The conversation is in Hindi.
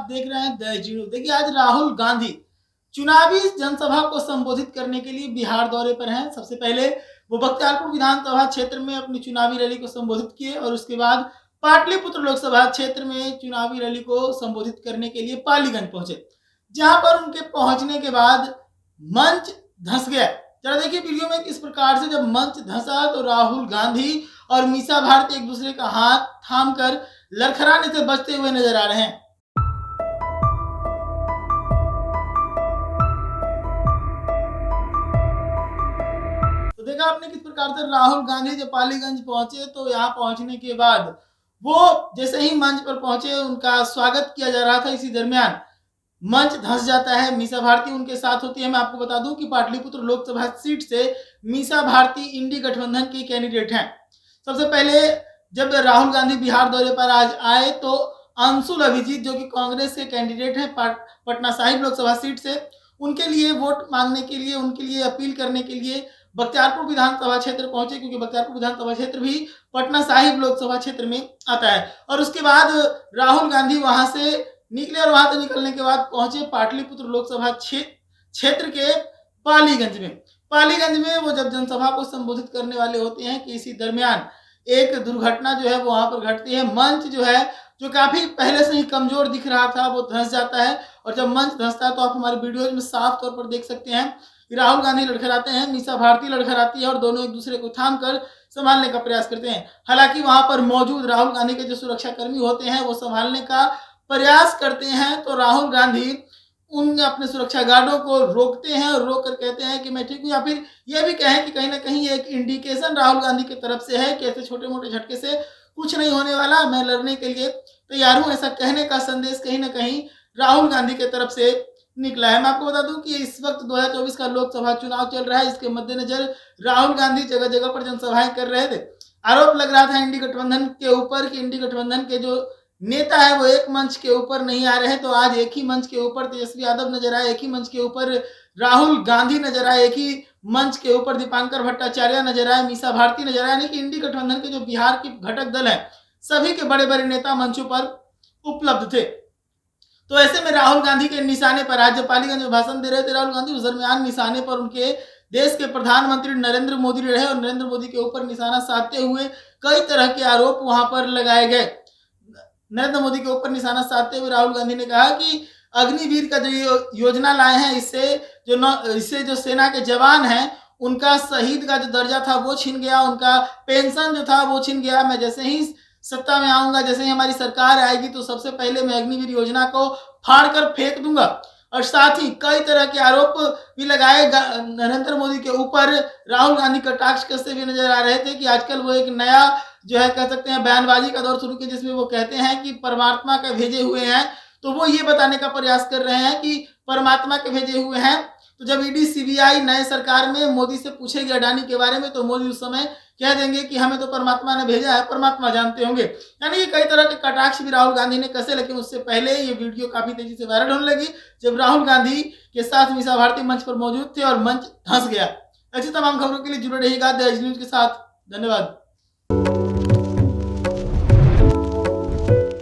आप देख रहे हैं द एज न्यूज। देखिए आज राहुल गांधी चुनावी जनसभा को संबोधित करने के लिए बिहार दौरे पर हैं। सबसे पहले वो बख्तियारपुर विधानसभा क्षेत्र में अपनी चुनावी रैली को संबोधित किए और उसके बाद पाटलिपुत्र लोकसभा क्षेत्र में चुनावी रैली को संबोधित करने के लिए पालीगंज पहुंचे, जहां पर उनके पहुंचने के बाद मंच धंस गया। जरा देखिए वीडियो में किस प्रकार से जब मंच धंसा तो राहुल गांधी और मीसा भारती एक दूसरे का हाथ थामकर लड़खड़ाने से बचते हुए नजर आ रहे हैं। तो देखा आपने किस प्रकार से राहुल गांधी जब पालीगंज पहुंचे तो यहाँ पहुंचने के बाद वो जैसे ही मंच पर पहुंचे उनका स्वागत किया जा रहा था। इसी दरमियान मंच धंस जाता है। मीसा भारती उनके साथ होती है। मैं आपको बता दूं कि पाटलिपुत्र लोकसभा सीट से मीसा भारती इंडी गठबंधन की कैंडिडेट हैं। सबसे पहले जब राहुल गांधी बिहार दौरे पर आज आए तो अंशुल अभिजीत जो कि कांग्रेस के कैंडिडेट हैं पटना साहिब लोकसभा सीट से, उनके लिए वोट मांगने के लिए, उनके लिए अपील करने के लिए बख्तियारपुर विधानसभा क्षेत्र पहुंचे, क्योंकि बख्तियारपुर विधानसभा क्षेत्र भी पटना साहिब लोकसभा क्षेत्र में आता है। और उसके बाद राहुल गांधी वहां से निकले और वहां से निकलने के बाद पहुंचे पाटलिपुत्र लोकसभा क्षेत्र के पालीगंज में। पालीगंज में वो जब जनसभा को संबोधित करने वाले होते हैं कि इसी दरमियान एक दुर्घटना जो है वो वहां पर घटती है। मंच जो है जो काफी पहले से ही कमजोर दिख रहा था वो धंस जाता है। और जब मंच धंसता है तो आप हमारे वीडियोज में साफ तौर पर देख सकते हैं कि राहुल गांधी लड़खड़ाते हैं, मीसा भारती लड़खड़ाती है और दोनों एक दूसरे को थाम कर संभालने का प्रयास करते हैं। हालांकि वहां पर मौजूद राहुल गांधी के जो सुरक्षाकर्मी होते हैं वो संभालने का प्रयास करते हैं तो राहुल गांधी उन अपने सुरक्षा गार्डों को रोकते हैं और रोक कर कहते हैं कि मैं ठीक हूँ, या फिर यह भी कहें कि कहीं ना कहीं एक इंडिकेशन राहुल गांधी की तरफ से है कि ऐसे छोटे मोटे झटके से कुछ नहीं होने वाला, मैं लड़ने के लिए तैयार हूँ। ऐसा कहने का संदेश कहीं ना कहीं राहुल गांधी की तरफ से निकला है। मैं आपको बता दूं कि इस वक्त 2024 का लोकसभा चुनाव चल रहा है। इसके मद्देनजर राहुल गांधी जगह जगह पर जनसभाएं कर रहे थे। आरोप लग रहा था इंडी गठबंधन के ऊपर कि इंडी गठबंधन के जो नेता है वो एक मंच के ऊपर नहीं आ रहे हैं। तो आज एक ही मंच के ऊपर तेजस्वी यादव नजर आए, एक ही मंच के ऊपर राहुल गांधी नजर आए, एक ही मंच के ऊपर दीपांकर भट्टाचार्य नजर आए, मीसा भारती नजर आए। यानी कि इंडी गठबंधन के जो बिहार के घटक दल है सभी के बड़े बड़े नेता मंचों पर उपलब्ध थे। तो ऐसे में राहुल गांधी के निशाने पर आज जब पालीगंज में भाषण दे रहे थे राहुल गांधी, उस दरमियान निशाने पर उनके देश के प्रधानमंत्री नरेंद्र मोदी रहे और नरेंद्र मोदी के ऊपर निशाना साधते हुए कई तरह के आरोप वहां पर लगाए गए। नरेंद्र मोदी के ऊपर निशाना साधते हुए राहुल गांधी ने कहा कि अग्निवीर का जो योजना लाए हैं इससे जो सेना के जवान हैं उनका शहीद का जो दर्जा था वो छीन गया, उनका पेंशन जो था वो छीन गया। मैं जैसे ही सत्ता में आऊंगा, जैसे ही हमारी सरकार आएगी तो सबसे पहले मैं अग्निवीर योजना को फाड़ कर फेंक दूंगा। और साथ ही कई तरह के आरोप भी लगाए नरेंद्र मोदी के ऊपर। राहुल गांधी कटाक्ष करते भी नजर आ रहे थे कि आजकल वो एक नया जो है कह सकते हैं बयानबाजी का दौर शुरू किया, जिसमें वो कहते हैं कि परमात्मा के भेजे हुए हैं। तो वो ये बताने का प्रयास कर रहे हैं कि परमात्मा के भेजे हुए हैं। तो जब ईडी सीबीआई नए सरकार में मोदी से पूछेगी अडानी के बारे में तो मोदी उस समय कह देंगे कि हमें तो परमात्मा ने भेजा है, परमात्मा जानते होंगे। यानी कि कई तरह के कटाक्ष भी राहुल गांधी ने कसे, लेकिन उससे पहले ये वीडियो काफी तेजी से वायरल होने लगी जब राहुल गांधी के साथ मीसा भारती मंच पर मौजूद थे और मंच धंस गया। ऐसी तमाम खबरों के लिए जुड़े रहिएगा द एज न्यूज के साथ। धन्यवाद।